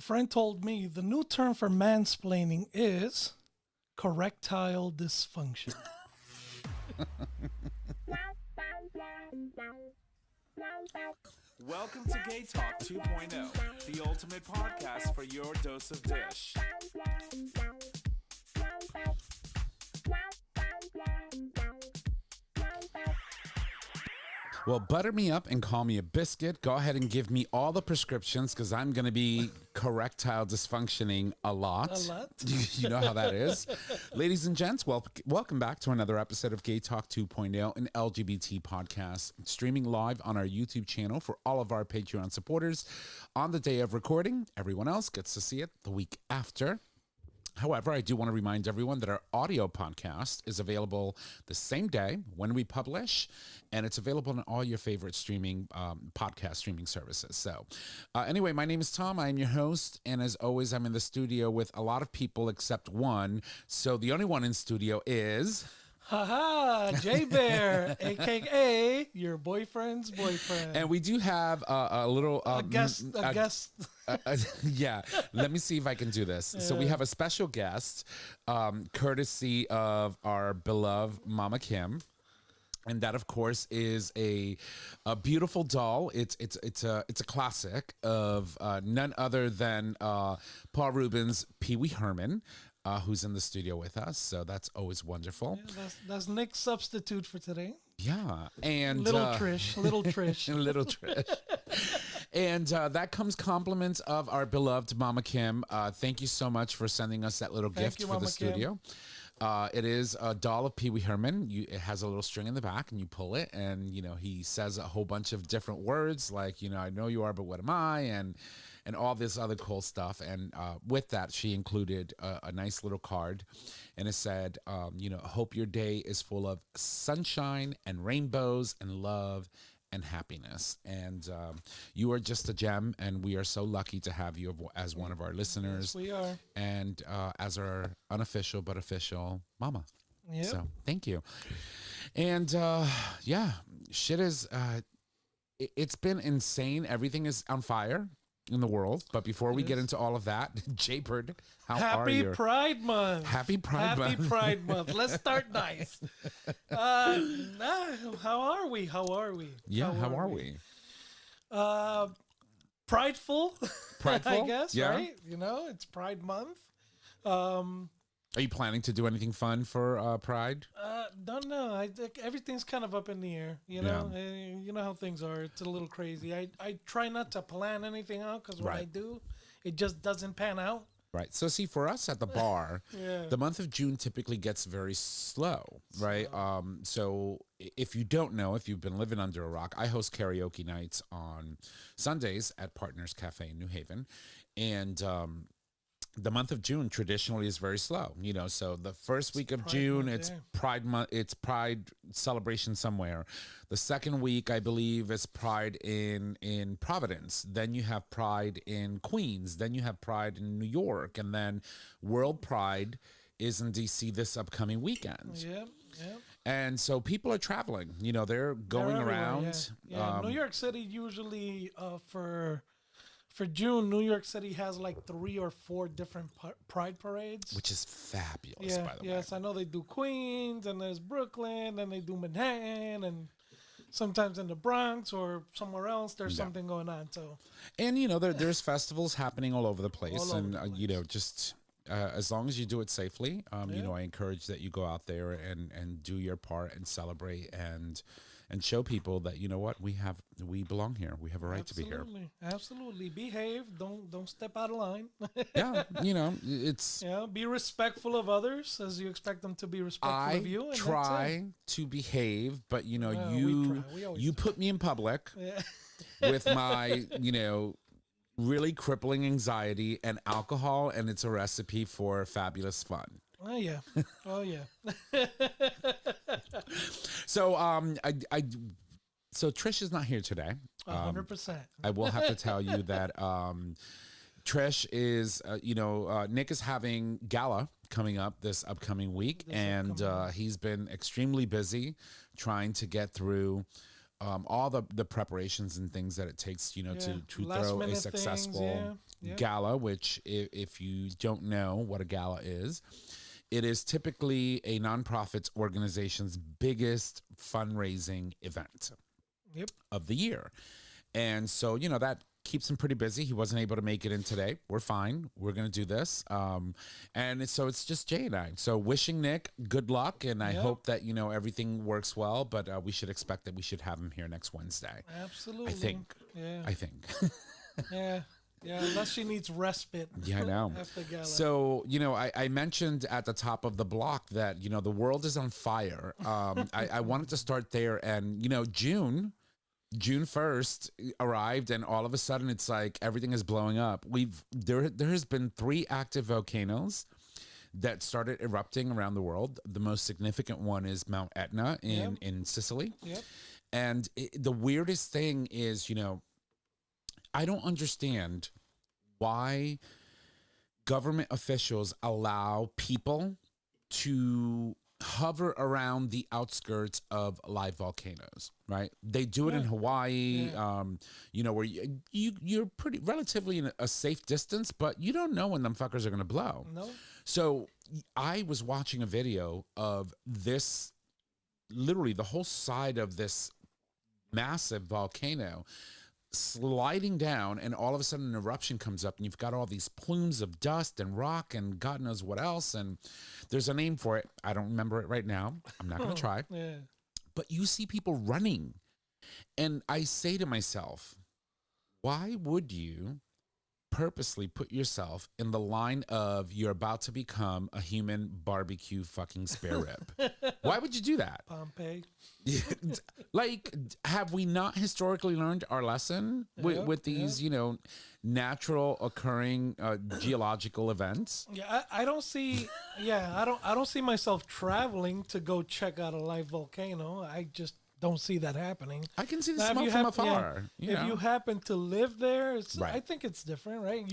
A friend told me the new term for mansplaining is correctile dysfunction. Welcome to GayTalk 2.0, the ultimate podcast for your dose of dish. Well, butter me up and call me a biscuit. Go ahead and give me all the prescriptions because I'm going to be correctile dysfunctioning a lot. A lot? You know how that is. Ladies and gents, welcome back to another episode of Gay Talk 2.0, an LGBT podcast, streaming live on our YouTube channel for all of our Patreon supporters on the day of recording. Everyone else gets to see it the week after. However, I do want to remind everyone that our audio podcast is available the same day when we publish, and it's available on all your favorite streaming podcast streaming services. So anyway, my name is Tom. I am your host, and as always, I'm in the studio with a lot of people except one. So the only one in studio is... Haha, J Bear, aka your boyfriend's boyfriend. And we do have a little a guest. Yeah, let me see if I can do this. So we have a special guest, courtesy of our beloved Mama Kim. And that, of course, is a beautiful doll. It's a classic of none other than Paul Rubens' Pee Wee Herman, who's in the studio with us. So that's always wonderful. Yeah, that's Nick's substitute for today. Yeah, and little Trish. little Trish. And that comes compliments of our beloved Mama Kim. Thank you so much for sending us that little gift for Mama the studio. It is a doll of Pee Wee Herman. It has a little string in the back, and you pull it, and he says a whole bunch of different words like I know you are, but what am I, and all this other cool stuff. And with that, she included a nice little card, and it said, hope your day is full of sunshine and rainbows and love and happiness. And you are just a gem, and we are so lucky to have you as one of our listeners. Yes, we are. And as our unofficial but official mama. Yep. So thank you. And shit is, it's been insane. Everything is on fire in the world. But before we get into all of that, J-Bird, how are you? Happy Pride Month. Happy Pride Month. Happy Pride Month. Let's start nice. How are we? Yeah, how are we? Prideful, Prideful? I guess, Yeah. right? It's Pride Month. Are you planning to do anything fun for Pride? Don't know. I think everything's kind of up in the air. You know how things are. It's a little crazy. I try not to plan anything out because when I Right. do, it just doesn't pan out. Right. So see, for us at the bar, Yeah. the month of June typically gets very slow, right? So if you don't know, if you've been living under a rock, I host karaoke nights on Sundays at Partners Cafe in New Haven. And the month of June traditionally is very slow, so the first week of June, it's Pride Month, it's Pride celebration somewhere. The second week, I believe, is Pride in Providence. Then you have Pride in Queens. Then you have Pride in New York. And then World Pride is in DC this upcoming weekend. Yep. And so people are traveling, they're going They're everywhere, around. Yeah. New York City usually for June, New York City has like 3 or 4 different pride parades. Which is fabulous, by the way. Yes, I know they do Queens, and there's Brooklyn, and they do Manhattan, and sometimes in the Bronx or somewhere else, there's something going on. So, and there's festivals happening all over the place, All over the place. Just as long as you do it safely, I encourage that you go out there and do your part and celebrate and show people that we belong here. We have a right to be here. Absolutely. Behave. Don't step out of line. Yeah, it's. Yeah, be respectful of others as you expect them to be respectful of you. I And try to behave, but we try. We always you do. put me in public Yeah. with my really crippling anxiety and alcohol, and it's a recipe for fabulous fun. Oh yeah. So so Trish is not here today. 100%. I will have to tell you that Trish is, Nick is having gala coming up this upcoming week, and he's been extremely busy trying to get through all the preparations and things that it takes, to Last throw a minute successful things, yeah. gala, which if you don't know what a gala is, it is typically a nonprofit organization's biggest fundraising event Yep. of the year. And so, that keeps him pretty busy. He wasn't able to make it in today. We're fine. We're going to do this. So it's just Jay and I. So wishing Nick good luck. And I hope that, everything works well. But we should expect that we should have him here next Wednesday. Absolutely. I think. Yeah. I think. Yeah. Yeah, unless she needs respite. Yeah, I know. After gala. So, I mentioned at the top of the block that, the world is on fire. I wanted to start there. And, June 1st arrived, and all of a sudden it's like everything is blowing up. There has been 3 active volcanoes that started erupting around the world. The most significant one is Mount Etna in Sicily. Yep. And the weirdest thing is, I don't understand why government officials allow people to hover around the outskirts of live volcanoes, right? They do it in Hawaii, where you're pretty relatively in a safe distance, but you don't know when them fuckers are going to blow. No. So I was watching a video of this, literally the whole side of this massive volcano sliding down, and all of a sudden an eruption comes up, and you've got all these plumes of dust and rock and God knows what else. And there's a name for it. I don't remember it right now. I'm not going to try. Yeah. But you see people running. And I say to myself, why would you purposely put yourself in the line of you're about to become a human barbecue fucking spare rib? Why would you do that? Pompeii. Like, have we not historically learned our lesson with these, natural occurring geological events? Yeah, I don't see. Yeah, I don't see myself traveling to go check out a live volcano. I just don't see that happening. I can see the Now, if smoke you from hap- afar. If you happen to live there, Right. I think it's different, right?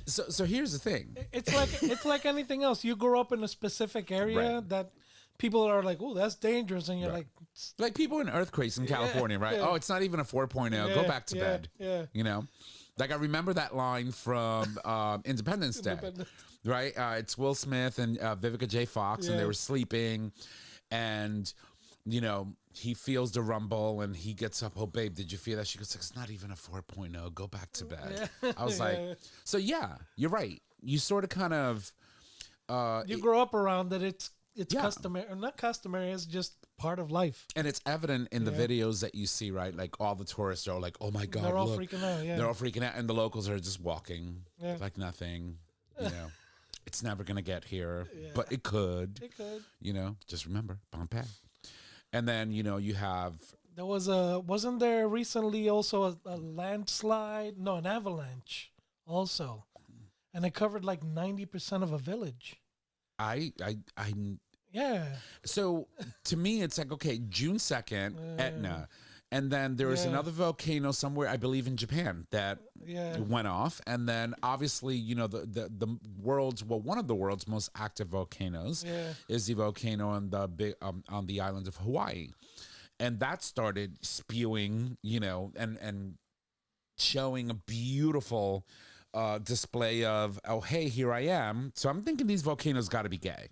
So here's the thing. It's like anything else. You grow up in a specific area Right. that people are like, "Oh, that's dangerous," and you're Right. like, Like people in earthquakes in California, right? yeah. Oh, it's not even a 4.0. Go back to bed. Yeah. Like I remember that line from Independence Day, right? It's Will Smith and Vivica J. Fox, and they Yeah. were sleeping, and he feels the rumble, and he gets up. Oh, babe, did you feel that? She goes, "It's not even a 4.0. Go back to bed." I was like, so yeah, you're right. You sort of kind of You grow up around it. It's Yeah. customary, or not customary. It's just part of life. and it's evident in the videos that you see, right? Like all the tourists are like, "Oh my God, They're all look." freaking out. Yeah. They're all freaking out, and the locals are just walking Yeah. like nothing. It's never gonna get here, but it could. It could. Just remember Pompeii. And then you have Wasn't there recently also a landslide? No, an avalanche also, and it covered like 90% of a village. I Yeah. so to me it's like, okay, June 2nd, Etna, and then there was Yeah. another volcano somewhere, I believe in Japan, that Yeah. went off. And then obviously the world's one of the world's most active volcanoes Yeah. is the volcano on the big on the island of Hawaii, and that started spewing and showing a beautiful display of, oh hey, here I am. So I'm thinking these volcanoes got to be gay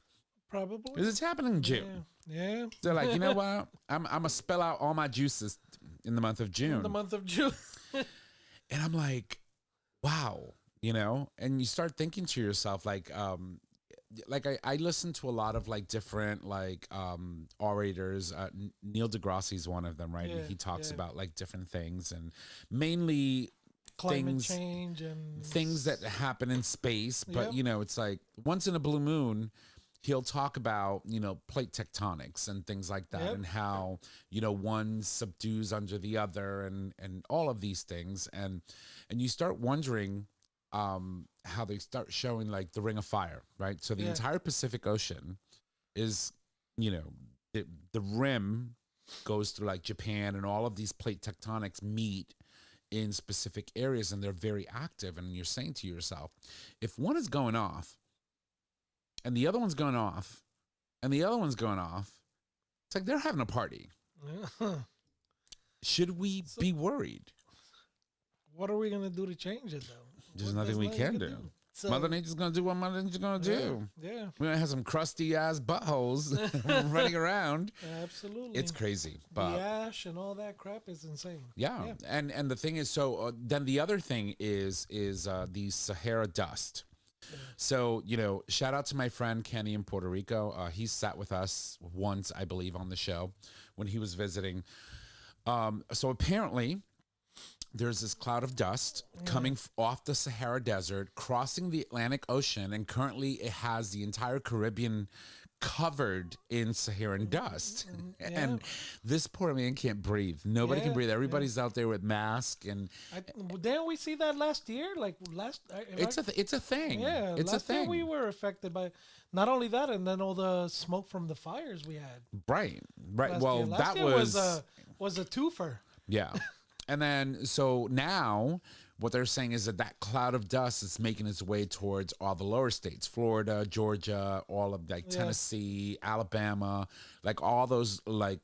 Probably. because it's happening in June. Yeah. They're like, you know what, I'm gonna spill out all my juices in the month of June. In the month of June. And I'm like, wow, and you start thinking to yourself, like I listen to a lot of like different like orators. Neil deGrasse's one of them, right? Yeah, And he talks yeah. about like different things, and mainly Climate change and things that happen in space. But Yep. it's like once in a blue moon, he'll talk about plate tectonics and things like that, Yep. and how one subdues under the other, and all of these things, and you start wondering how they start showing like the Ring of Fire, right? So the Yeah. entire Pacific Ocean is the rim goes through like Japan, and all of these plate tectonics meet in specific areas, and they're very active. And you're saying to yourself, if one is going off and the other one's going off and the other one's going off, it's like they're having a party. Should we be worried? What are we gonna do to change it though? There's nothing we can do. So, Mother Nature's gonna do what Mother Nature's gonna do. Yeah, We're gonna have some crusty ass buttholes running around. absolutely. It's crazy, The but ash and all that crap is insane. yeah. And the thing is, so then the other thing is the Sahara dust. So shout out to my friend Kenny in Puerto Rico. He sat with us once, I believe, on the show when he was visiting. So apparently, there's this cloud of dust coming off the Sahara Desert, crossing the Atlantic Ocean, and currently it has the entire Caribbean covered in Saharan dust. And this poor man can't breathe. Nobody can breathe. Everybody's out there with masks, and Didn't we see that last year? Like it's a thing. Yeah, It's last a year thing. we were affected by not only that, and then all the smoke from the fires we had. Right. Last Well, year. Last that year was a twofer. yeah. And then, so now what they're saying is that cloud of dust is making its way towards all the lower states, Florida, Georgia, all of Tennessee, Alabama, like all those like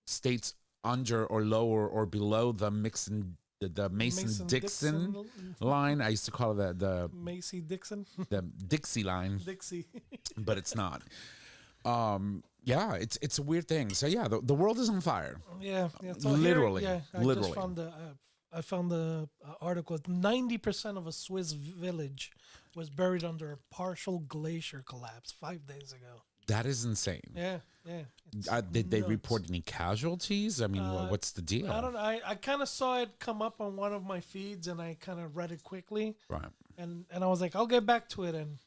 states under or lower or below the Mason-Dixon line. I used to call it the Macy Dixon. the Dixie line, Dixie. but it's not. Yeah, it's a weird thing. So yeah, the world is on fire. Yeah. So Literally, I literally. just found the article. 90% of a Swiss village was buried under a partial glacier collapse 5 days ago. That is insane. Yeah. Did they nuts. report any casualties? I mean, what's the deal? I don't know. I kind of saw it come up on one of my feeds, and I kind of read it quickly. Right. And I was like, I'll get back to it, and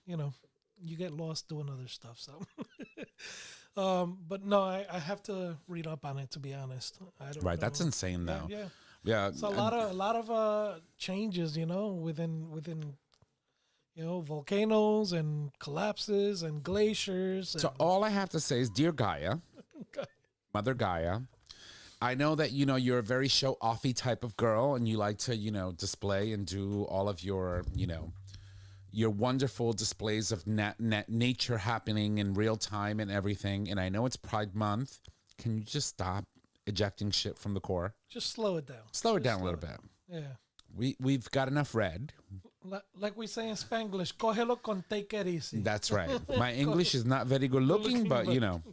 you get lost doing other stuff. So, but no, I have to read up on it, to be honest. I don't. Right. know. That's insane, though. Yeah. It's So a lot of changes, within volcanoes and collapses and glaciers. So all I have to say is, dear Gaia, Mother Gaia, I know that you're a very show-offy type of girl, and you like to display and do all of your your wonderful displays of nature happening in real time and everything. And I know it's Pride Month. Can you just stop ejecting shit from the core? Just slow it down. Slow it down a little bit. Yeah. We've got enough red. Like we say in Spanglish, cógelo con take it easy. That's right. My English is not very good looking, but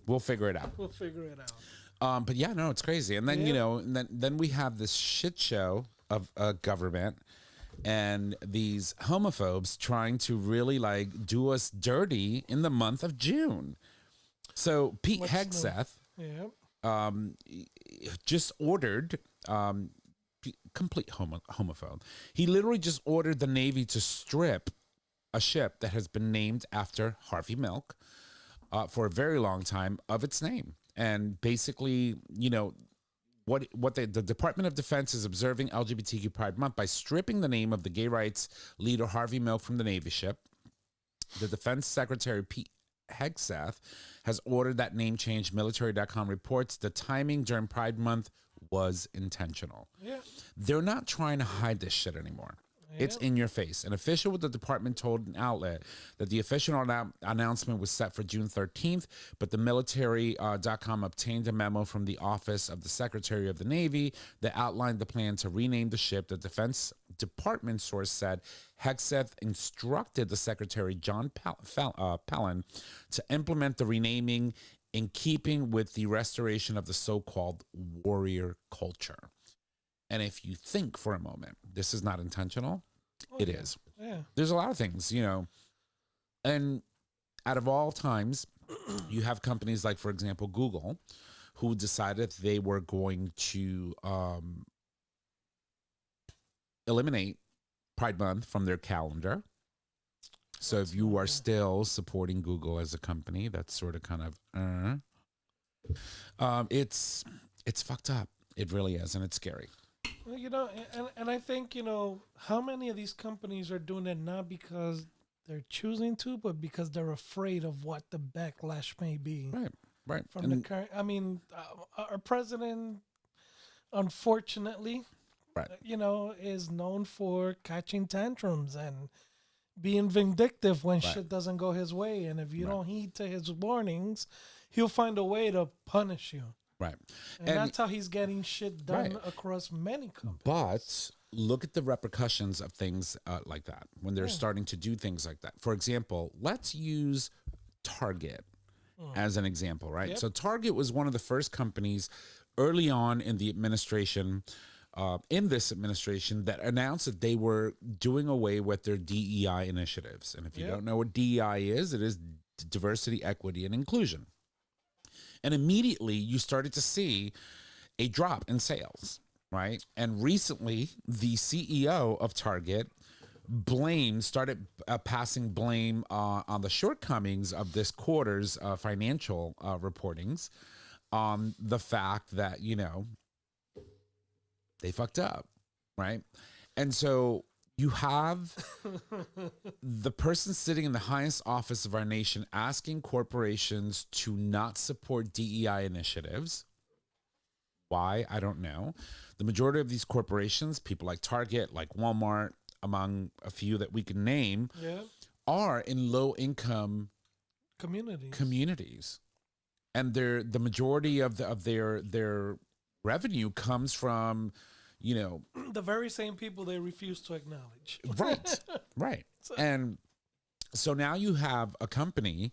we'll figure it out. We'll figure it out. But yeah, no, it's crazy. And then and then we have this shit show of a government and these homophobes trying to really like do us dirty in the month of June. So Pete Hegseth just ordered complete homophobe. He literally just ordered the Navy to strip a ship that has been named after Harvey Milk for a very long time of its name. And basically, what the Department of Defense is observing LGBTQ Pride Month by stripping the name of the gay rights leader Harvey Milk from the Navy ship. The Defense Secretary Pete Hegseth has ordered that name change. Military.com reports the timing during Pride Month was intentional. Yeah. They're not trying to hide this shit anymore. It's in your face. An official with the department told an outlet that the official announcement was set for June 13th, but the military.com obtained a memo from the office of the Secretary of the Navy that outlined the plan to rename the ship. The Defense Department source said Hegseth instructed the Secretary, John Palin, to implement the renaming in keeping with the restoration of the so-called warrior culture. And if you think for a moment, this is not intentional, it is. Yeah. There's a lot of things, and out of all times, you have companies like, for example, Google, who decided they were going to eliminate Pride Month from their calendar. So if you are still supporting Google as a company, that's sort of kind of, it's fucked up. It really is, and it's scary. Well, and I think, how many of these companies are doing it not because they're choosing to, but because they're afraid of what the backlash may be. Right. From the current, our president, unfortunately, is known for catching tantrums and being vindictive when shit doesn't go his way. And if you don't heed to his warnings, he'll find a way to punish you. Right. And, And that's how he's getting shit done Right. across many companies. but look at the repercussions of things like that when they're Yeah. starting to do things like that. For example, let's use Target as an example, right? Yep. So Target was one of the first companies early on in the administration, in this administration, that announced that they were doing away with their DEI initiatives. And if you Yep. don't know what DEI is, it is diversity, equity, and inclusion. And immediately you started to see a drop in sales, right? And recently, the CEO of Target started passing blame on the shortcomings of this quarter's financial reportings on the fact that, they fucked up, right? And so you have the person sitting in the highest office of our nation asking corporations to not support DEI initiatives. Why? I don't know. The majority of these corporations, people like Target, like Walmart, among a few that we can name, Yeah. are in low income Communities. and the majority of their revenue comes from, The very same people they refuse to acknowledge. right, right. And so now you have a company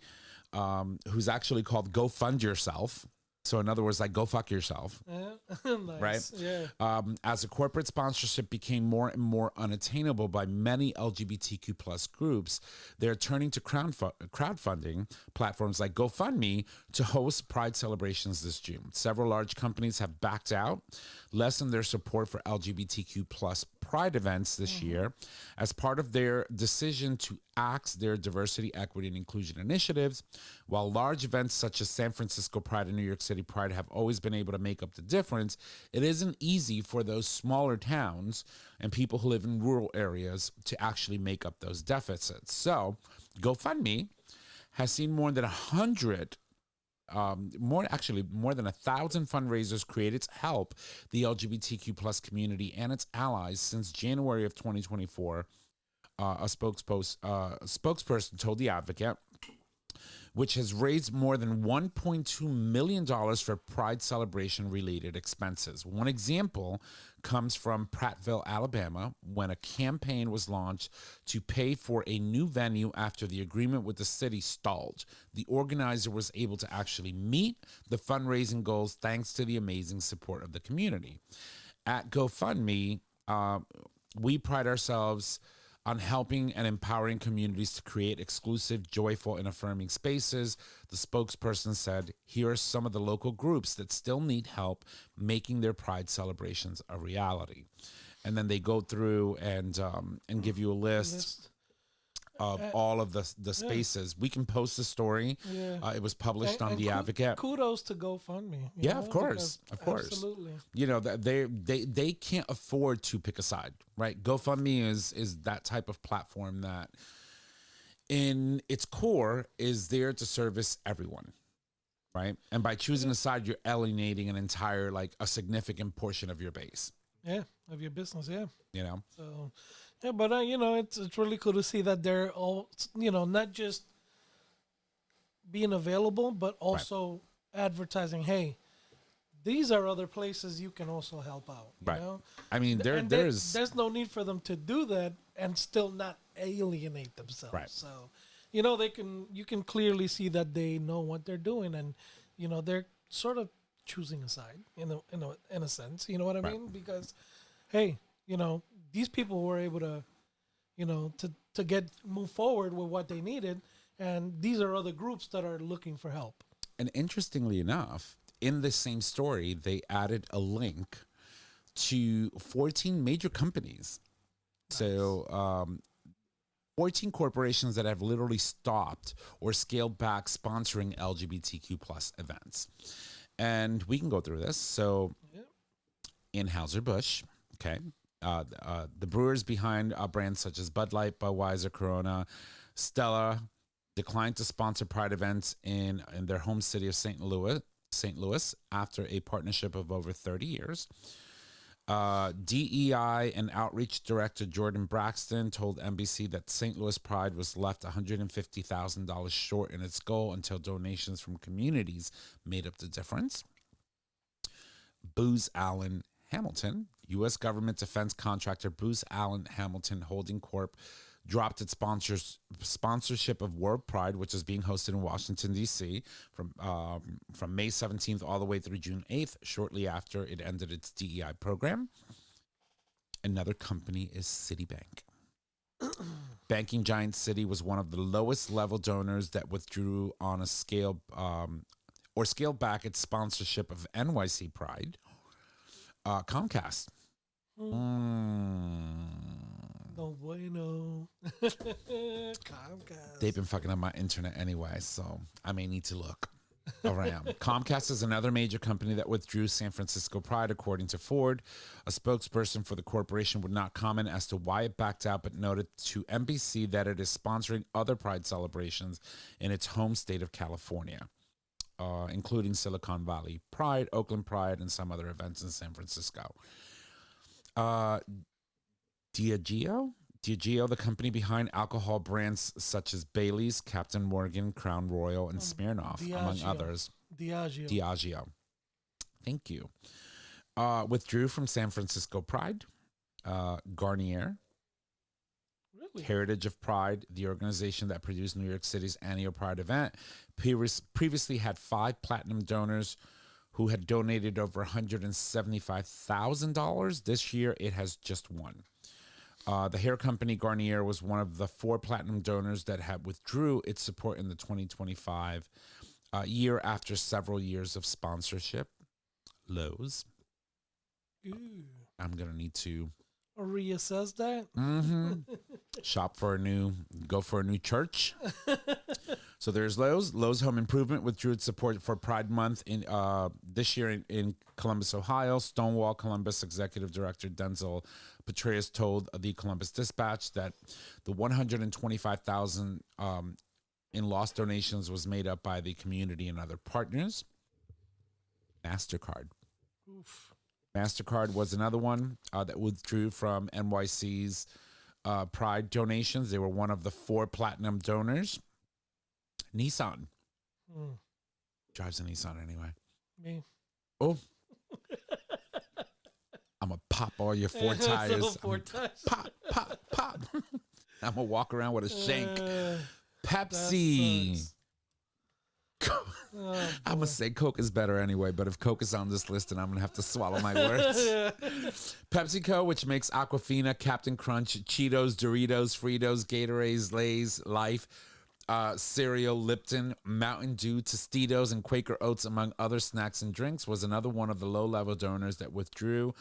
who's actually called Go Fund Yourself. So in other words, like, go fuck yourself. Yeah. Nice. Right. Yeah. As a corporate sponsorship became more and more unattainable by many LGBTQ plus groups, they're turning to crowdfunding platforms like GoFundMe to host Pride celebrations this June. Several large companies have backed out, lessened their support for LGBTQ plus Pride events this year as part of their decision to axe their diversity, equity, and inclusion initiatives. While large events such as San Francisco Pride and New York City Pride have always been able to make up the difference, it isn't easy for those smaller towns and people who live in rural areas to actually make up those deficits. So GoFundMe has seen more than 1,000 fundraisers created to help the LGBTQ plus community and its allies since January of 2024. A spokesperson told The Advocate, which has raised more than $1.2 million for Pride celebration related expenses. One example comes from Prattville, Alabama, when a campaign was launched to pay for a new venue after the agreement with the city stalled. The organizer was able to actually meet the fundraising goals thanks to the amazing support of the community. At GoFundMe, we pride ourselves on helping and empowering communities to create exclusive, joyful, and affirming spaces. The spokesperson said, here are some of the local groups that still need help making their Pride celebrations a reality. And then they go through and give you a list of all of the spaces. We can post the story. Yeah. It was published on And The Advocate. Kudos to GoFundMe. Yeah, of course, because- of course. Absolutely. That they can't afford to pick a side, right? GoFundMe is that type of platform that, in its core, is there to service everyone, right? And by choosing a side, you're alienating an entire, like, a significant portion of your base. Yeah, of your business. Yeah. So Yeah, but it's really cool to see that they're all not just being available, but also advertising. Hey, these are other places you can also help out. You Right. know? I mean, There's no need for them to do that and still not alienate themselves. Right. So, you can clearly see that they know what they're doing, and they're sort of choosing a side in a sense. You know what I mean? Because, hey, these people were able to, to move forward with what they needed, and these are other groups that are looking for help. And interestingly enough, in this same story, they added a link to 14 major companies. Nice. So 14 corporations that have literally stopped or scaled back sponsoring LGBTQ plus events. And we can go through this. So Anheuser-Busch, okay, the brewers behind brands such as Bud Light, Budweiser, Corona, Stella declined to sponsor Pride events in their home city of St. Louis after a partnership of over 30 years. DEI and Outreach Director Jordan Braxton told NBC that St. Louis Pride was left $150,000 short in its goal until donations from communities made up the difference. Booz Allen Hamilton. U.S. government defense contractor Booz Allen Hamilton Holding Corp. dropped its sponsorship of World Pride, which is being hosted in Washington, D.C. From May 17th all the way through June 8th, shortly after it ended its DEI program. Another company is Citibank. Banking giant Citi was one of the lowest level donors that withdrew on a scale or scaled back its sponsorship of NYC Pride. Comcast. No bueno. Comcast. They've been fucking up my internet anyway, so I may need to look around. Comcast is another major company that withdrew San Francisco Pride, according to Ford. A spokesperson for the corporation would not comment as to why it backed out, but noted to NBC that it is sponsoring other Pride celebrations in its home state of California, including Silicon Valley Pride, Oakland Pride, and some other events in San Francisco. Diageo, the company behind alcohol brands such as Bailey's, Captain Morgan, Crown Royal, and Smirnoff, among others. Diageo. Thank you. Withdrew from San Francisco Pride. Garnier. Really? Heritage of Pride, the organization that produced New York City's annual Pride event, previously had 5 platinum donors who had donated over $175,000. This year, it has just 1. The hair company Garnier was one of the 4 platinum donors that had withdrew its support in the 2025 year after several years of sponsorship. Lowe's. Ooh. I'm going to need to Reassess that. Go for a new church. So there's Lowe's. Lowe's Home Improvement withdrew its support for Pride Month in this year in Columbus, Ohio. Stonewall Columbus Executive Director Denzel Petraeus told the Columbus Dispatch that the $125,000 in lost donations was made up by the community and other partners. MasterCard. Oof. MasterCard was another one that withdrew from NYC's Pride donations. They were one of the 4 platinum donors. Nissan. Drives a Nissan anyway. Me. Oh. I'm going to pop all your 4 tires. 4 tires. Pop, pop, pop. I'm going to walk around with a shank. That Pepsi. sucks. I'm going to say Coke is better anyway, but if Coke is on this list, then I'm going to have to swallow my words. PepsiCo, which makes Aquafina, Captain Crunch, Cheetos, Doritos, Fritos, Gatorades, Lay's, Life, cereal, Lipton, Mountain Dew, Tostitos, and Quaker Oats, among other snacks and drinks, was another one of the low-level donors that withdrew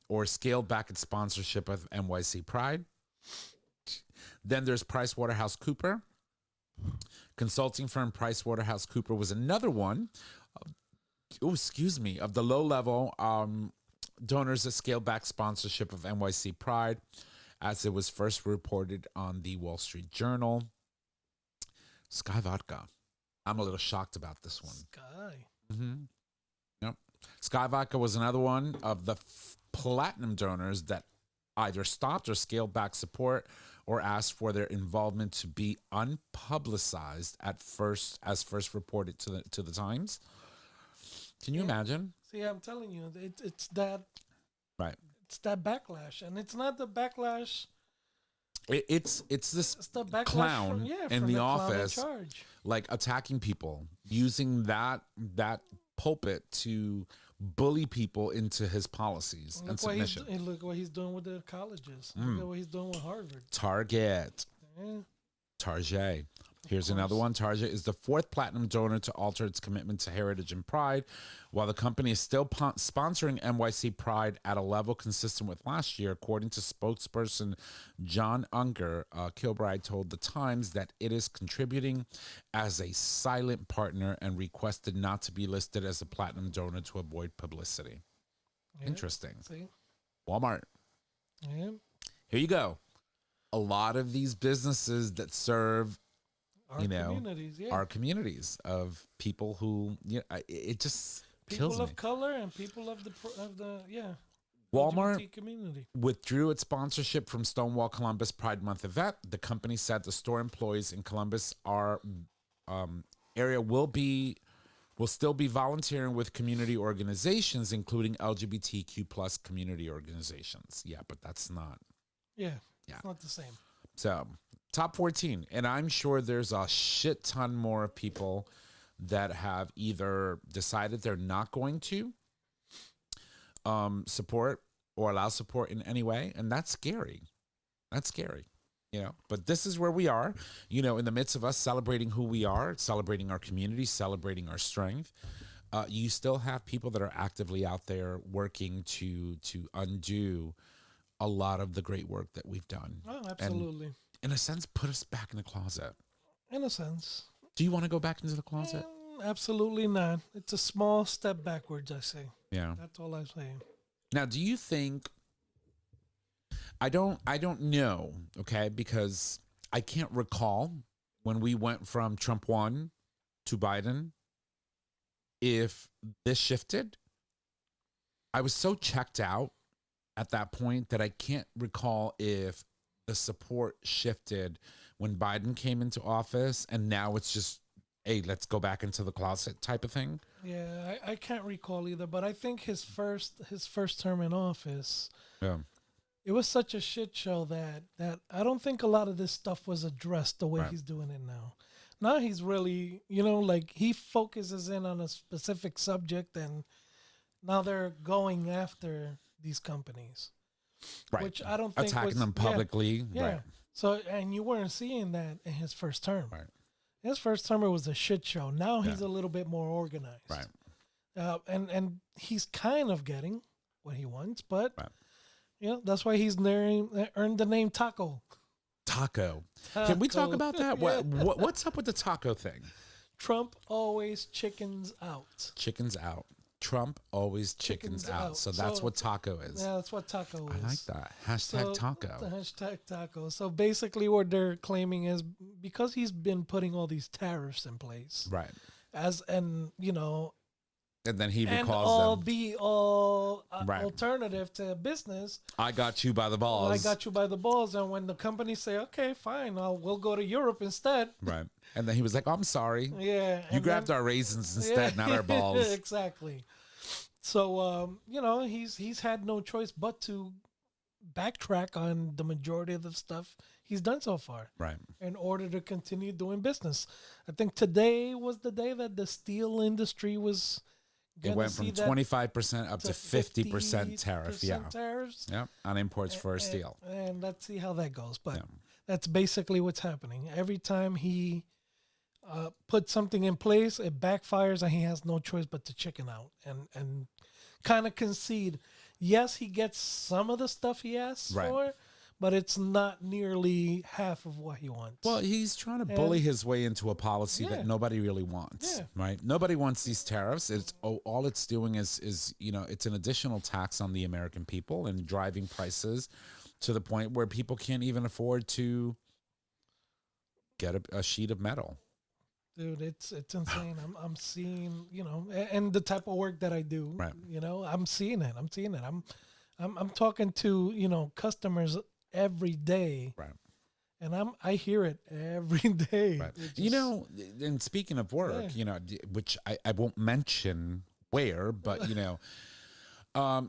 or scaled back its sponsorship of NYC Pride. Then there's PricewaterhouseCoopers. Consulting firm PricewaterhouseCoopers was another one of the low-level donors that scaled back sponsorship of NYC Pride, as it was first reported on the Wall Street Journal. Sky Vodka. I'm a little shocked about this one. Sky. Yep. Sky Vodka was another one of the platinum donors that either stopped or scaled back support or asked for their involvement to be unpublicized as first reported to the Times. Can you imagine? See, I'm telling you, it's that. Right. It's that backlash, and it's not the backlash. It's this It's the backlash clown in the office, charge. like attacking people, using that pulpit to bully people into his policies and submission. Look what he's doing with the colleges. Look at what he's doing with Harvard. Target. Yeah. Target. Here's another one. Target is the 4th platinum donor to alter its commitment to heritage and pride. While the company is still sponsoring NYC Pride at a level consistent with last year, according to spokesperson John Unger, Kilbride told The Times that it is contributing as a silent partner and requested not to be listed as a platinum donor to avoid publicity. Yeah. Interesting. See? Walmart. Yeah. Here you go. A lot of these businesses that serve Communities, yeah. our communities of people who, it just people kills of me. color and people of the Walmart LGBT community. withdrew its sponsorship from Stonewall Columbus Pride Month event. The company said the store employees in Columbus area will be will still be volunteering with community organizations, including LGBTQ plus community organizations. Yeah, but that's not. Yeah. Yeah. It's not the same. So top 14. And I'm sure there's a shit ton more people that have either decided they're not going to support or allow support in any way. And that's scary. That's scary. But this is where we are, in the midst of us celebrating who we are, celebrating our community, celebrating our strength. You still have people that are actively out there working to undo a lot of the great work that we've done. Oh, absolutely. And in a sense, put us back in the closet. In a sense. Do you want to go back into the closet? Absolutely not. It's a small step backwards, I say. Yeah. That's all I say. Now, do you think... I don't know, okay, because I can't recall when we went from Trump 1 to Biden, if this shifted. I was so checked out at that point that I can't recall if the support shifted when Biden came into office and now it's just, hey, let's go back into the closet type of thing. Yeah, I can't recall either, but I think his first term in office... Yeah. It was such a shit show that I don't think a lot of this stuff was addressed the way he's doing it now. Now he's really, like he focuses in on a specific subject, and now they're going after these companies, Right. which I don't think attacking them publicly. Yeah. Right. So, and you weren't seeing that in his first term. Right. His first term, it was a shit show. Now he's a little bit more organized. Right. And he's kind of getting what he wants, but. Right. Yeah, that's why he's earned the name Taco. Taco. Can we talk about that? Yeah. What's up with the taco thing? Trump always chickens out. Chickens out. Trump always chickens out. So that's what taco is. Yeah, that's what taco is. I like that. Hashtag taco. The hashtag taco. So basically what they're claiming is because he's been putting all these tariffs in place. Right. And then he and recalls them. be alternative to business. I got you by the balls. I got you by the balls. And when the companies say, okay, fine, we'll go to Europe instead. Right. And then he was like, oh, I'm sorry. Yeah. You grabbed our raisins instead, not our balls. Exactly. So, he's had no choice but to backtrack on the majority of the stuff he's done so far. Right. In order to continue doing business. I think today was the day that the steel industry was... It went from 25% up to 50% tariff. Yeah. Tariffs. Yeah. On imports for steel. And let's see how that goes. But that's basically what's happening. Every time he puts something in place, it backfires and he has no choice but to chicken out and kind of concede. Yes, he gets some of the stuff he asks for, but it's not nearly half of what he wants. Well, he's trying to bully his way into a policy that nobody really wants, right? Nobody wants these tariffs. It's all it's doing is it's an additional tax on the American people and driving prices to the point where people can't even afford to get a sheet of metal. Dude, it's insane. I'm seeing, and the type of work that I do, I'm seeing it. I'm talking to, customers every day. Right. And I hear it every day. Right. Just, and speaking of work, which I won't mention where, but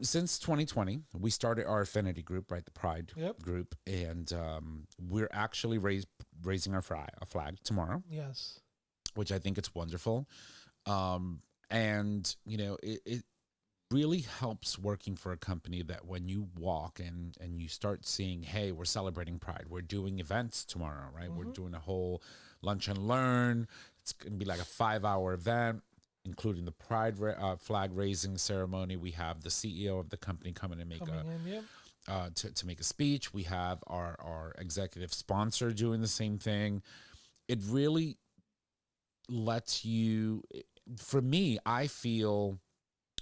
since 2020, we started our affinity group, right? The Pride group. And we're actually raising a flag tomorrow. Yes. Which I think it's wonderful. And it really helps working for a company that when you walk and you start seeing, hey, we're celebrating Pride. We're doing events tomorrow, right? Mm-hmm. We're doing a whole lunch and learn. It's going to be like a 5-hour event, including the Pride flag raising ceremony. We have the CEO of the company coming and make to make a speech. We have our executive sponsor doing the same thing. It really lets you, for me, I feel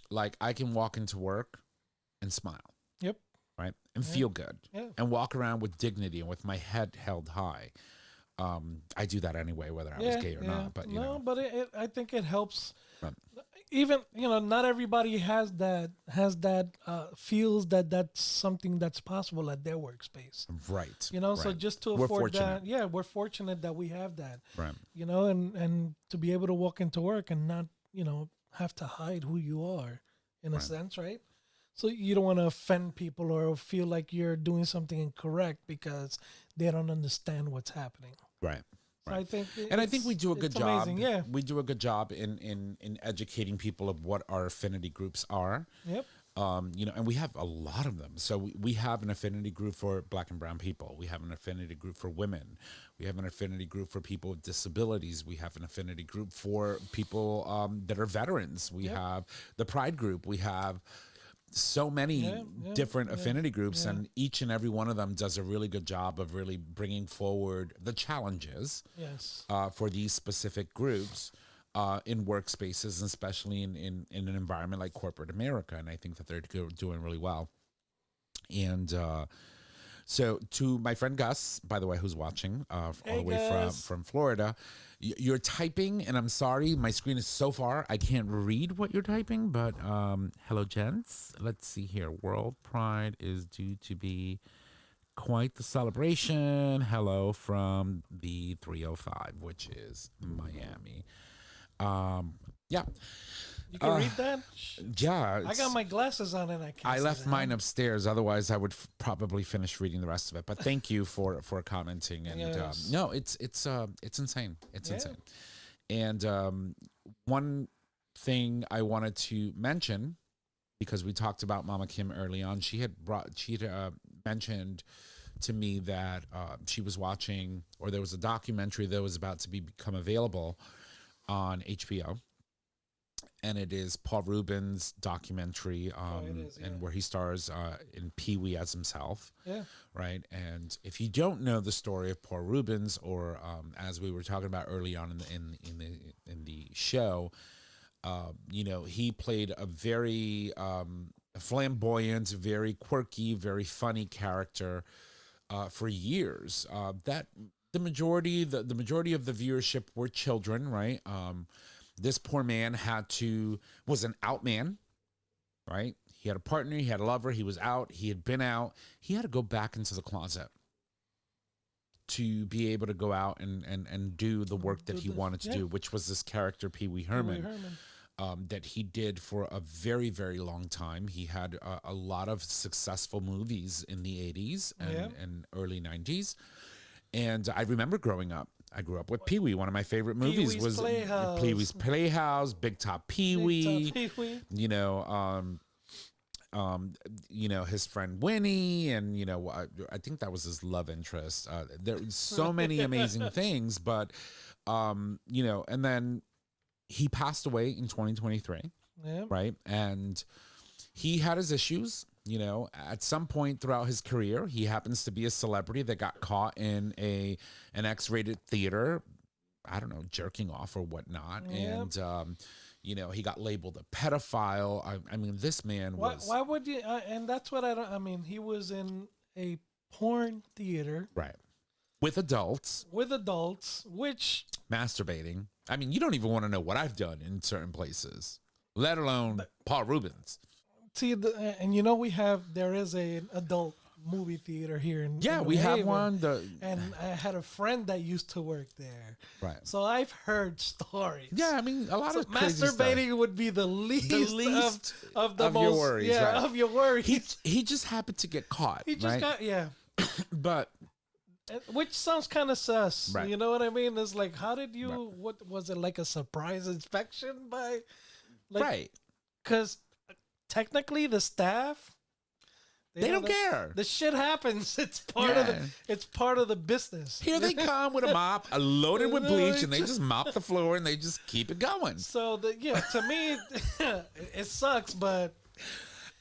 like I can walk into work and smile. Yep. Right. And feel good. Yeah. And walk around with dignity and with my head held high. I do that anyway, whether I was gay or not. But but I think it helps. Right. Even not everybody has that feels that that's something that's possible at their workspace. Right. So just to afford that, we're fortunate that we have that. Right. And to be able to walk into work and not have to hide who you are in a Right. sense, right? So you don't want to offend people or feel like you're doing something incorrect because they don't understand what's happening. Right. So I think, And I think we do a good job. Amazing. Yeah. We do a good job in educating people of what our affinity groups are. Yep. And we have a lot of them. So we have an affinity group for Black and brown people. We have an affinity group for women. We have an affinity group for people with disabilities. We have an affinity group for people that are veterans. We have the Pride group. We have so many different affinity groups, and each and every one of them does a really good job of really bringing forward the challenges Yes. for these specific groups. In workspaces, and especially in an environment like corporate America. And I think that they're doing really well. And so to my friend Gus, by the way, who's watching all the way from Florida, you're typing, and I'm sorry, my screen is so far, I can't read what you're typing, but hello, gents. Let's see here. World Pride is due to be quite the celebration. Hello from the 305, which is Miami. Yeah. You can read that? Yeah. I got my glasses on and I can't. I see left that. mine upstairs. Otherwise, I would probably finish reading the rest of it. But thank you for commenting. And Yes. no, it's insane. It's Yeah. insane. And one thing I wanted to mention, because we talked about Mama Kim early on, she had mentioned to me that she was watching, or there was a documentary that was about to become available on HBO, and it is Paul Rubens' documentary, and where he stars in Pee Wee as himself. Yeah. Right. And if you don't know the story of Paul Rubens, or as we were talking about early on in the show, he played a very flamboyant, very quirky, very funny character for years. That the majority of the viewership were children, right? This poor man was an out man, right? He had a partner, he had a lover, he was out, he had been out. He had to go back into the closet to be able to go out and do the work that he wanted to do, which was this character, Pee Wee Herman. That he did for a very, very long time. He had a lot of successful movies in the 80s and early 90s. And I remember growing up. I grew up with Pee Wee. One of my favorite movies Pee-wee's was Playhouse. Pee Wee's Playhouse, Big Top Pee Wee. Pee-wee. His friend Winnie, and I think that was his love interest. There's so many amazing things, but and then he passed away in 2023, right? And he had his issues. At some point throughout his career, he happens to be a celebrity that got caught in an X-rated theater, I don't know, jerking off or whatnot. And, he got labeled a pedophile. I mean, this man was... Why would you... and that's what I don't... I mean, he was in a porn theater. Right. With adults. Which... Masturbating. I mean, you don't even want to know what I've done in certain places, let alone Paul Rubens. See, and there is an adult movie theater here in we New have Haven, one. And I had a friend that used to work there. Right. So I've heard stories. Yeah, I mean, a lot of crazy masturbating stuff. would be the least of your worries. Right. of your worries. He just happened to get caught. He just got but which sounds kind of sus. Right. You know what I mean? It's like, how did you? Right. What was it, like a surprise inspection by? Right. Because technically, the staff they don't care. The shit happens. It's part of the business. Here they come with a mop, loaded with bleach, and they just mop the floor and they just keep it going. So to me, it sucks. But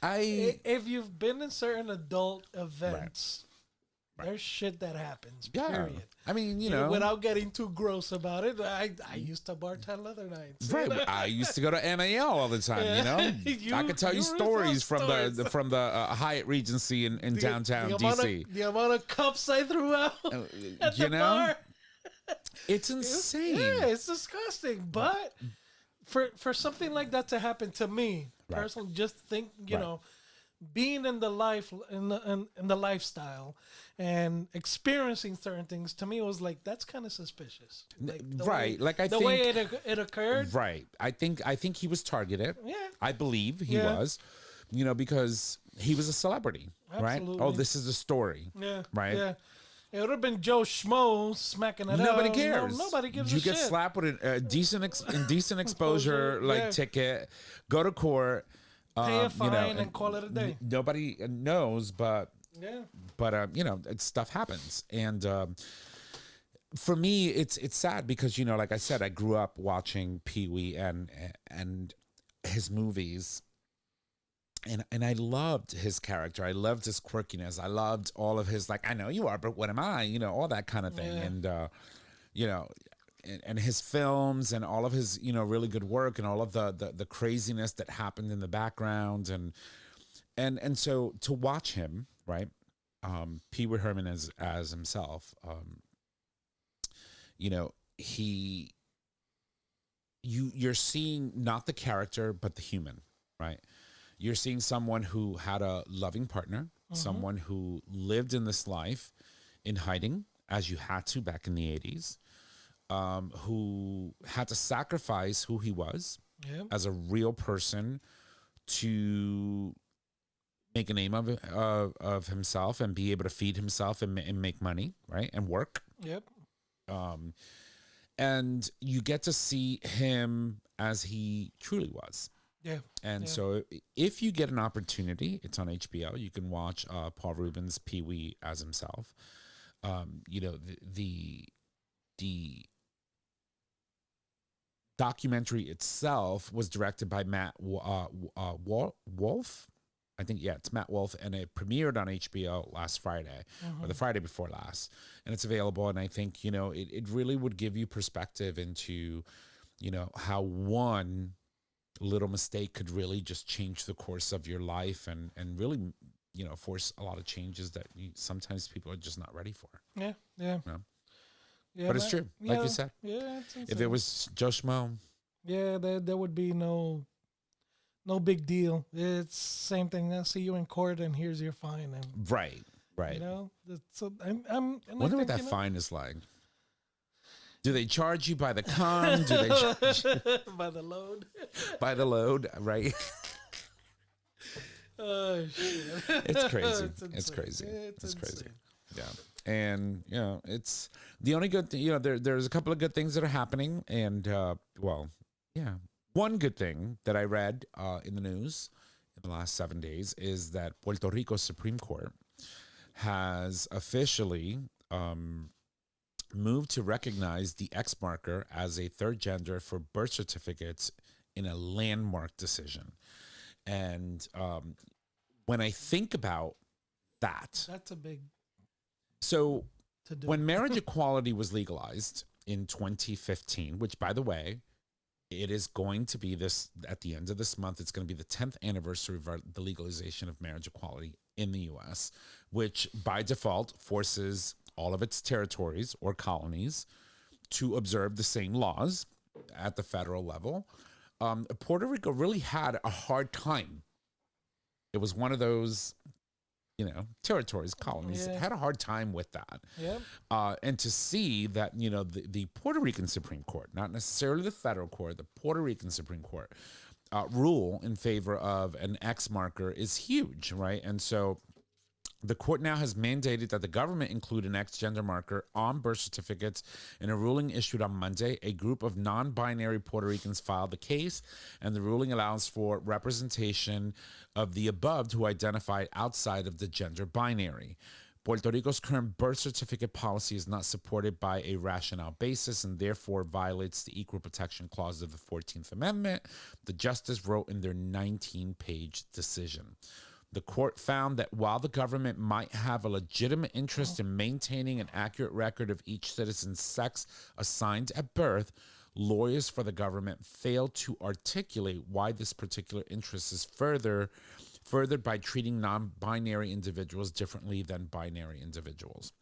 if you've been in certain adult events. Right. There's shit that happens, period. I mean, without getting too gross about it, I used to bartend other nights. Right. I used to go to MAL all the time, I could tell you stories from the Hyatt Regency in downtown DC. The amount of cups I threw out at the bar. It's insane. It's disgusting. But for something like that to happen to me, personally, just think, being in the life in the lifestyle and experiencing certain things, to me it was like that's kind of suspicious. Like Right. Like I the think way it occurred. right. I think he was targeted. Yeah. I believe he Yeah. was. Because he was a celebrity, right? Oh, Absolutely. this is a story. Yeah. Right? Yeah. It would have been Joe Schmo smacking it Nobody out. cares. Nobody gives You a get shit. slapped with a indecent exposure like Yeah. ticket, go to court, Pay a you know, fine and call it a day. nobody knows, but Yeah. stuff happens. And for me, it's sad because like I said, I grew up watching Pee Wee and his movies. And I loved his character. I loved his quirkiness. I loved all of his, like, I know you are, but what am I? All that kind of thing. Yeah. And, and his films and all of his, really good work and all of the craziness that happened in the background. And so to watch him, right, Pee Wee Herman as himself, you're seeing not the character, but the human, right? You're seeing someone who had a loving partner, someone who lived in this life in hiding, as you had to back in the 80s, who had to sacrifice who he was Yep. as a real person to make a name of himself and be able to feed himself and make money, right? And work. Yep. And you get to see him as he truly was. Yeah. And Yeah. so if you get an opportunity, it's on HBO. You can watch Paul Rubens' Pee Wee as himself. The documentary itself was directed by Matt Wolf. I think, yeah, it's Matt Wolf, and it premiered on HBO last Friday or the Friday before last. And it's available. And I think, it really would give you perspective into, how one little mistake could really just change the course of your life and really force a lot of changes that sometimes people are just not ready for. Yeah. Yeah. Yeah. But it's true, like you said. Yeah. It's If it was Joe Schmo, yeah, there would be no big deal. It's same thing. I see you in court, and here's your fine, and right. So and I Wonder what think, that fine is like. Do they charge you by the con? Do they charge you by the load. by the load? Right. Oh shit! It's crazy. It's It's insane. crazy. It's It's crazy. insane. Yeah. And it's the only good thing. There's a couple of good things that are happening, and one good thing that I read in the news in the last 7 days is that Puerto Rico's Supreme Court has officially moved to recognize the X marker as a third gender for birth certificates in a landmark decision. And when I think about that, That's a big so to do. when marriage equality was legalized in 2015, which, by the way, it is going to be this at the end of this month, it's going to be the 10th anniversary of the legalization of marriage equality in the U.S., which by default forces all of its territories or colonies to observe the same laws at the federal level. Puerto Rico really had a hard time. It was one of those, territories, colonies, Yeah. had a hard time with that. Yep. And to see that, the Puerto Rican Supreme Court, not necessarily the federal court, the Puerto Rican Supreme Court rule in favor of an X marker is huge, right? And so the court now has mandated that the government include an X gender marker on birth certificates. In a ruling issued on Monday, a group of non-binary Puerto Ricans filed the case, and the ruling allows for representation of the above who identify outside of the gender binary. Puerto Rico's current birth certificate policy is not supported by a rationale basis and therefore violates the Equal Protection Clause of the 14th Amendment, the justice wrote in their 19-page decision. The court found that while the government might have a legitimate interest in maintaining an accurate record of each citizen's sex assigned at birth, lawyers for the government failed to articulate why this particular interest is furthered by treating non-binary individuals differently than binary individuals.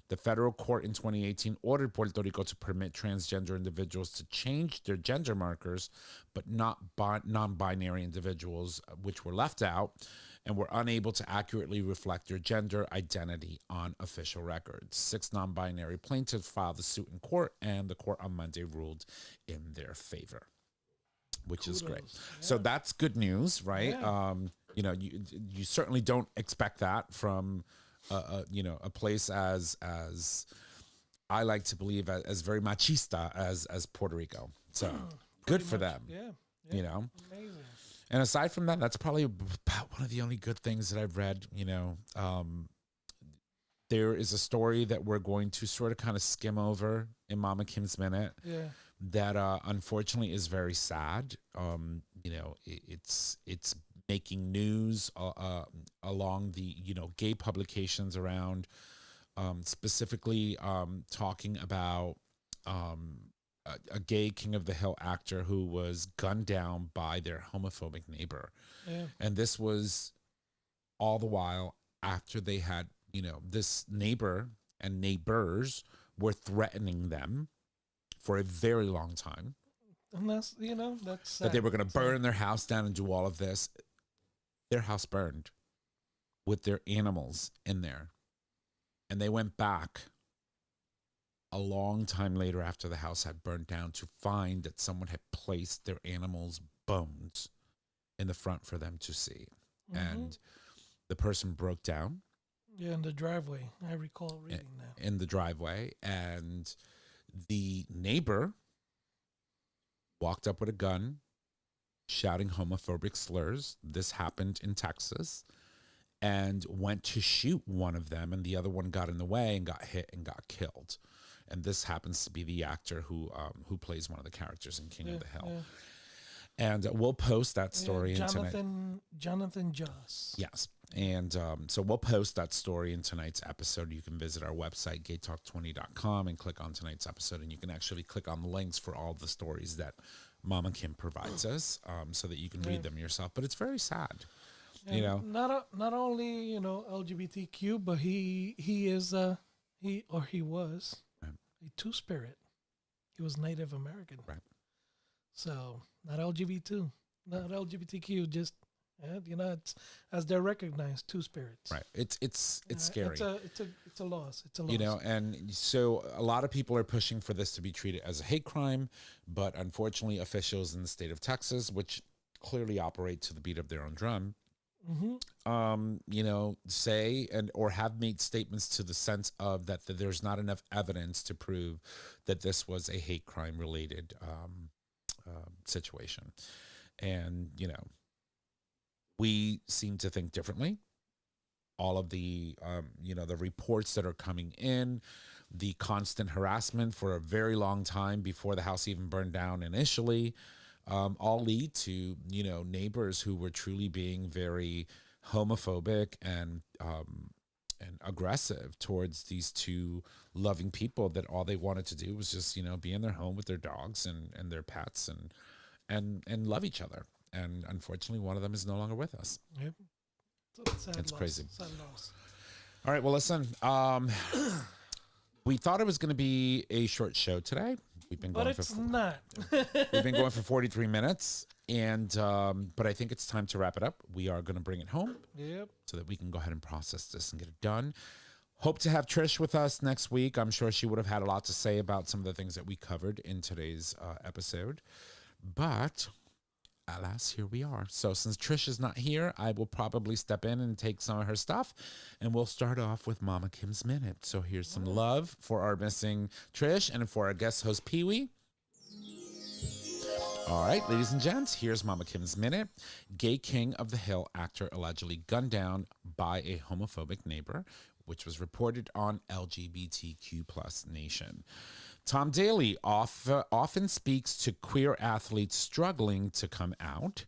The federal court in 2018 ordered Puerto Rico to permit transgender individuals to change their gender markers, but not non-binary individuals, which were left out. and were unable to accurately reflect their gender identity on official records. 6 non-binary plaintiffs filed the suit in court, and the court on Monday ruled in their favor, which is great. Kudos. So that's good news, right? Yeah. You know, you certainly don't expect that from you know, a place as I like to believe as very machista as Puerto Rico. So good for them. Yeah. You know. Amazing. And aside from that, that's probably about one of the only good things that I've read. You know, there is a story that we're going to sort of kind of skim over in Mama Kim's Minute. Yeah. That unfortunately is very sad. You know, it's making news along the, you know, gay publications around, specifically talking about a gay King of the Hill actor who was gunned down by their homophobic neighbor. Yeah. And this was all the while after they had, you know, this neighbor and neighbors were threatening them for a very long time. And that's, you know, that's sad. That they were going to burn their house down and do all of this. Their house burned with their animals in there. And they went back a long time later after the house had burned down to find that someone had placed their animals' bones in the front for them to see. And the person broke down. Yeah, in the driveway. I recall reading that. In the driveway. And the neighbor walked up with a gun, shouting homophobic slurs. This happened in Texas. And went to shoot one of them, and the other one got in the way and got hit and got killed. And this happens to be the actor who plays one of the characters in King of the Hill. Yeah. And we'll post that story in tonight. Jonathan Joss. Yes. And so we'll post that story in tonight's episode. You can visit our website, gaytalk20.com, and click on tonight's episode. And you can actually click on the links for all the stories that Mama Kim provides us, so that you can read them yourself. But it's very sad. And you know, not only, you know, LGBTQ, but he was right. a two-spirit. He was Native American. Right. So not not LGBTQ. Just you know, it's as they're recognized, two spirits. Right. It's scary. It's a loss. It's a loss. You know, and so a lot of people are pushing for this to be treated as a hate crime, but unfortunately, officials in the state of Texas, which clearly operate to the beat of their own drum, you know, say or have made statements to the sense of that there's not enough evidence to prove that this was a hate crime related situation. And, you know, we seem to think differently. All of the, you know, the reports that are coming in, the constant harassment for a very long time before the house even burned down initially, all lead to, you know, neighbors who were truly being very homophobic and aggressive towards these two loving people that all they wanted to do was just, you know, be in their home with their dogs and their pets and love each other. And unfortunately, one of them is no longer with us. Yep. It's crazy. Sad loss. All right. Well, listen, we thought it was going to be a short show today. We've been going not. We've been going for 43 minutes, and but I think it's time to wrap it up. We are going to bring it home, Yep. so that we can go ahead and process this and get it done. Hope to have Trish with us next week. I'm sure she would have had a lot to say about some of the things that we covered in today's episode. But alas, here we are. So since Trish is not here, I will probably step in and take some of her stuff, and we'll start off with Mama Kim's Minute. So here's some love for our missing Trish and for our guest host, Pee-wee. All right, ladies and gents, here's Mama Kim's Minute. Gay King of the Hill actor allegedly gunned down by a homophobic neighbor, which was reported on LGBTQ plus Nation. Tom Daly often speaks to queer athletes struggling to come out.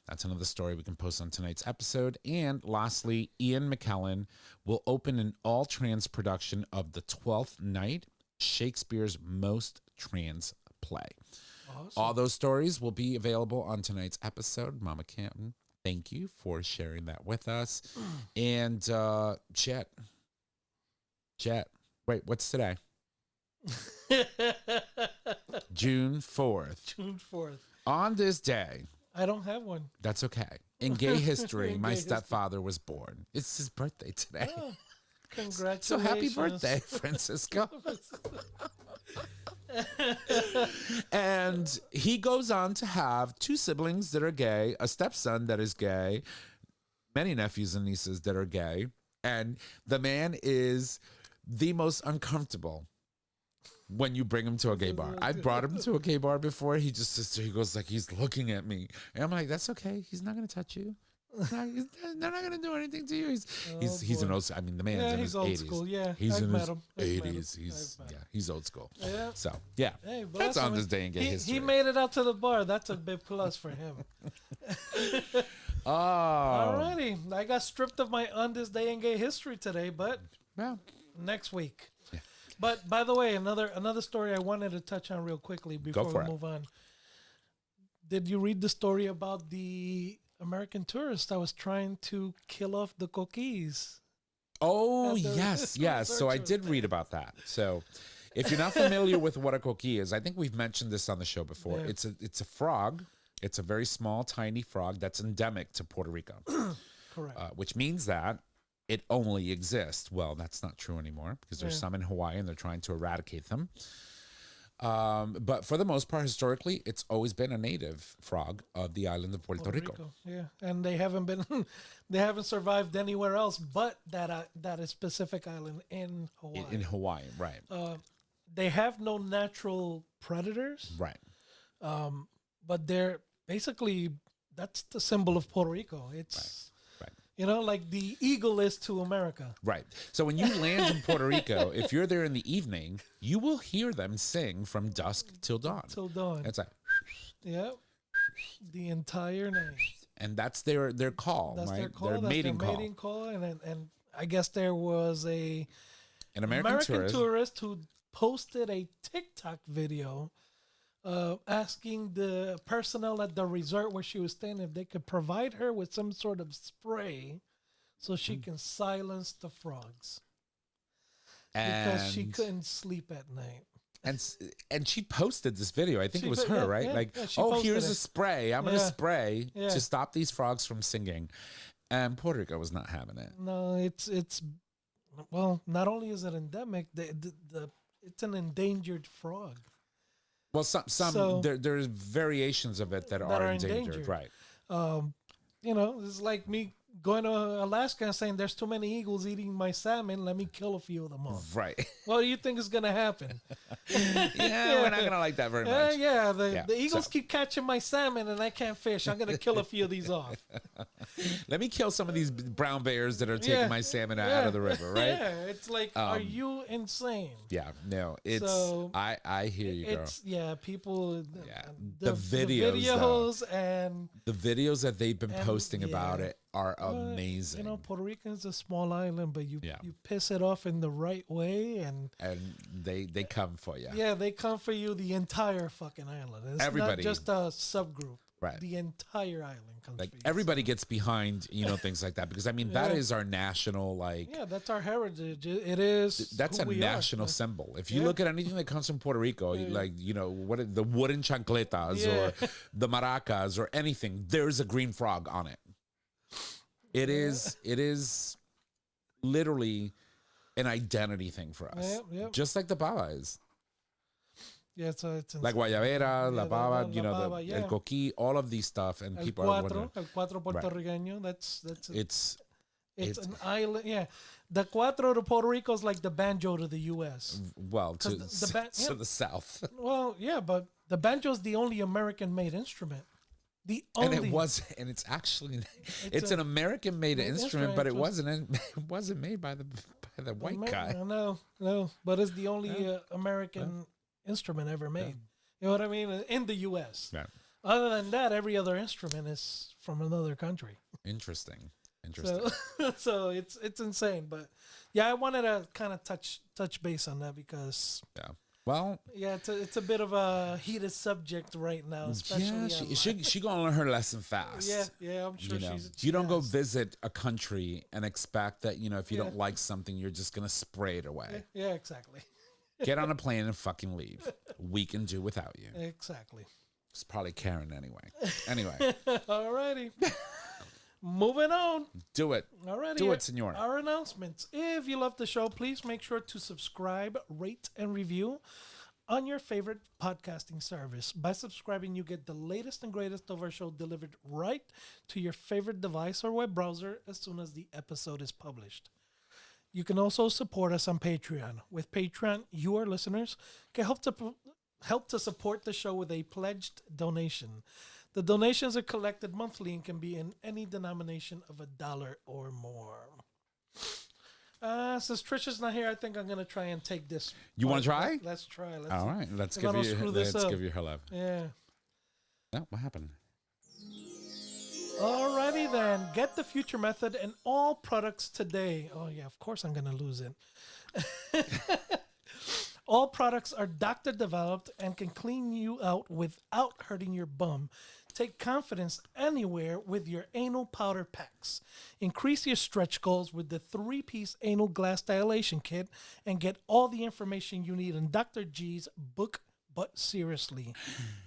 That's another story we can post on tonight's episode. And lastly, Ian McKellen will open an all-trans production of The 12th Night, Shakespeare's most trans play. Awesome. All those stories will be available on tonight's episode. Mama Kim, thank you for sharing that with us. And Jet, wait, what's today? June 4th. June 4th. On this day, I don't have one. That's okay. In gay history, In my gay history. stepfather was born. It's his birthday today. Oh, congratulations. So happy birthday, Francisco. And he goes on to have 2 siblings that are gay, a stepson that is gay, many nephews and nieces that are gay. And the man is the most uncomfortable when you bring him to a gay bar. I brought him to a gay bar before. He just sits there. He goes like, he's looking at me. And I'm like, that's okay. He's not going to touch you. They're not going to do anything to you. He's an old, I mean, the man's in his old 80s. school. Yeah, He's I've in met his him. I've met him. 80s. He's old school. Yeah. So, yeah. Hey, That's bless on him. this day in gay history. He made it out to the bar. That's a big plus for him. Oh. Alrighty. I got stripped of my on this day in gay history today, but Well, next week. Yeah. But by the way, another story I wanted to touch on real quickly before we move on. Did you read the story about the American tourist that was trying to kill off the coquis? oh, At the yes. So I research did read about that. So if you're not familiar with what a coquille is, I think we've mentioned this on the show before. Yeah. It's a frog. It's a very small, tiny frog that's endemic to Puerto Rico. Correct. Which means that it only exists. Well, that's not true anymore because there's some in Hawaii and they're trying to eradicate them. But for the most part, historically, it's always been a native frog of the island of Puerto Rico. Yeah, and they haven't survived anywhere else but that is specific island in Hawaii. In Hawaii, right. They have no natural predators, Right. but they're basically that's the symbol of Puerto Rico. It's Right. like the eagle is to America. Right. So when you land in Puerto Rico, if you're there in the evening, you will hear them sing from dusk till dawn. Till dawn. It's like, Yeah. The entire night. and that's their call, That's right? their call. Their That's mating their call. mating call. And I guess there was An American tourist who posted a TikTok video asking the personnel at the resort where she was staying if they could provide her with some sort of spray so she can silence the frogs because she couldn't sleep at night. And she posted this video. I think it was her, right? she oh, posted here's it. a spray. I'm gonna spray Yeah. to stop these frogs from singing. And Puerto Rico was not having it. No, it's well, not only is it endemic, it's an endangered frog. Well, some there's variations of it that are endangered, right? It's like me going to Alaska and saying there's too many eagles eating my salmon. Let me kill a few of them off. Right. What do you think is going to happen? Yeah, we're not gonna like that very much. The eagles keep catching my salmon and I can't fish. I'm going to kill a few of these off. Let me kill some of these brown bears that are taking my salmon out of the river, right? Yeah, it's like, are you insane? Yeah, no, it's I hear you, girl. People. Yeah, The videos and the videos that they've been posting about it are amazing. Puerto Rico is a small island, but you piss it off in the right way, and they come for you. Yeah, they come for you the entire fucking island. It's Everybody, not just a subgroup. Right. The entire island comes like for you. everybody gets behind things like that because I mean that is our national that's our heritage. It is. That's a national symbol. If you look at anything that comes from Puerto Rico, what the wooden chancletas or the maracas or anything, there's a green frog on it. It is literally an identity thing for us. Just like the baba is. Yeah, it's like Guayabera, La Baba, El Coquí, all of these stuff, and people are wondering. El cuatro puertorriqueño. That's it's an island. Yeah, the cuatro to Puerto Rico is like the banjo to the U.S. Well, to the south. Well, yeah, but the banjo is the only American-made instrument. And it's actually an American-made instrument, but it wasn't made by the white guy. No, but it's the only American instrument ever made. You know what I mean? In the U.S. Yeah. Other than that, every other instrument is from another country. Interesting. So it's insane, but I wanted to kind of touch base on that because it's a bit of a heated subject right now, especially she gonna learn her lesson fast. I'm sure you don't go visit a country and expect that if you don't like something you're just gonna spray it away. Yeah, exactly. Get on a plane and fucking leave. We can do without you. Exactly. It's probably Karen anyway. Anyway, Alrighty. Moving on. do it. Alrighty. Do it, senor. Our announcements. If you love the show, please make sure to subscribe, rate, and review on your favorite podcasting service. By subscribing, you get the latest and greatest of our show delivered right to your favorite device or web browser as soon as the episode is published. You can also support us on Patreon. With Patreon, you, our listeners, can help to support the show with a pledged donation. The donations are collected monthly and can be in any denomination of $1 or more. Since Trisha's not here, I think I'm gonna try and take this. You want to try? Let's try. All right. Let's If I don't screw this up. give you her love. Yeah. No, what happened? Alrighty then. Get the Future Method and all products today. Oh yeah, of course I'm gonna lose it. All products are doctor developed and can clean you out without hurting your bum. Take confidence anywhere with your anal powder packs. Increase your stretch goals with the 3-piece anal glass dilation kit and get all the information you need in Dr. G's book, But Seriously.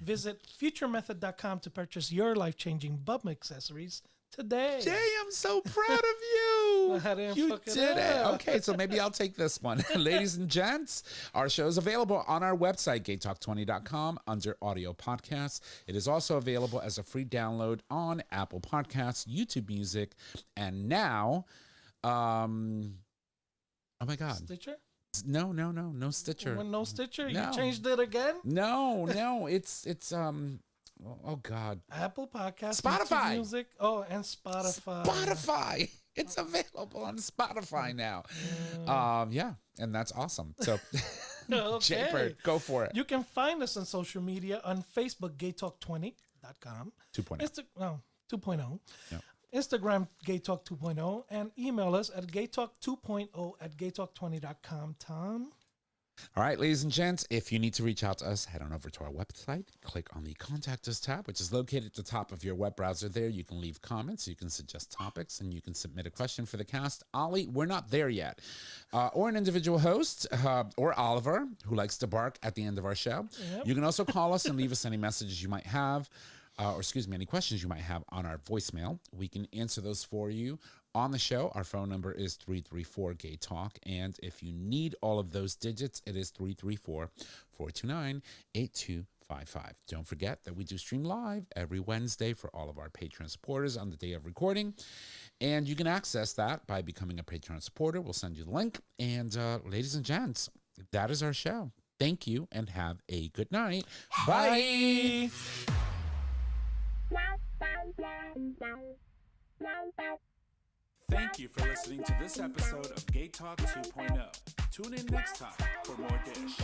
Visit futuremethod.com to purchase your life-changing bum accessories today. Jay, I'm so proud of you. I didn't You fuck it did it. up. Okay, so maybe I'll take this one. Ladies and gents, our show is available on our website, gaytalk20.com, under audio podcasts. It is also available as a free download on Apple Podcasts, YouTube Music, and now, oh my God. Stitcher? No Stitcher. When no Stitcher? No. You changed it again? No, it's oh God. Apple Podcasts, Spotify. YouTube Music. Oh, and Spotify. Spotify. It's available on Spotify now. Yeah, and that's awesome. So, Okay. Jaybird, go for it. You can find us on social media on Facebook, GayTalk20.com. 2.0. No, 2.0. Yep. Instagram, GayTalk 2.0. And email us at gaytalk2.0@gaytalk20.com. Tom? All right, ladies and gents, if you need to reach out to us, head on over to our website. Click on the Contact Us tab, which is located at the top of your web browser there. You can leave comments, you can suggest topics, and you can submit a question for the cast. Ollie, we're not there yet. Or an individual host, or Oliver, who likes to bark at the end of our show. Yep. You can also call us and leave us any messages you might have, any questions you might have on our voicemail. We can answer those for you on the show. Our phone number is 334-GAY-TALK. And if you need all of those digits, it is 334-429-8255. Don't forget that we do stream live every Wednesday for all of our Patreon supporters on the day of recording. And you can access that by becoming a Patreon supporter. We'll send you the link. And ladies and gents, that is our show. Thank you and have a good night. Bye. Thank you for listening to this episode of Gay Talk 2.0. Tune in next time for more dish.